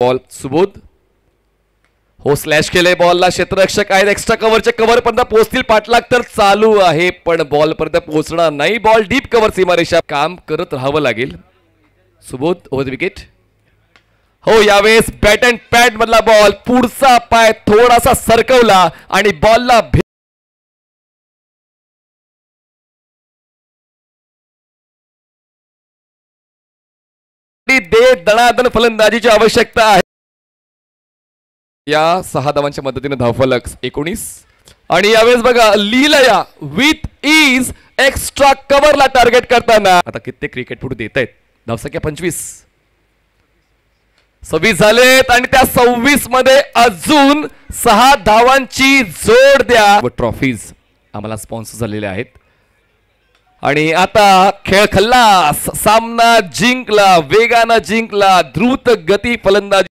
ball Subodh हो slash केले बॉलला क्षेत्ररक्षक आहेत एक्स्ट्रा कव्हरचे कव्हर पर्यंत पोहोचतील पाठलाग तर चालू आहे पण बॉल पर्यंत पोहोचणार नाही बॉल डीप कव्हर सीमारेषा काम करत राहावं लागेल सुबोध ओव्हर द विकेट हो यावेळेस बॅट अँड पॅड मधला बॉल पुढचा पाय थोडासा सरकवला आणि बॉलला दे दणादण फलंदाजीची आवश्यकता आहे या 6 धावांच्या मदतीने धावफलक 19 आणि यावेळेस बघा लीलया विथ इज एक्स्ट्रा कव्हरला टार्गेट करताना आता कित्येक क्रिकेटपटू देत आहेत धावसंख्या 26 झालेत आणि त्या 26 मध्ये अजून 6 धावांची जोड द्या व ट्रॉफीज आम्हाला स्पॉन्सर झालेले आहेत आणि आता खेळ खल्लास सामना जिंकला वेगानं जिंकला द्रुत गती फलंदाजी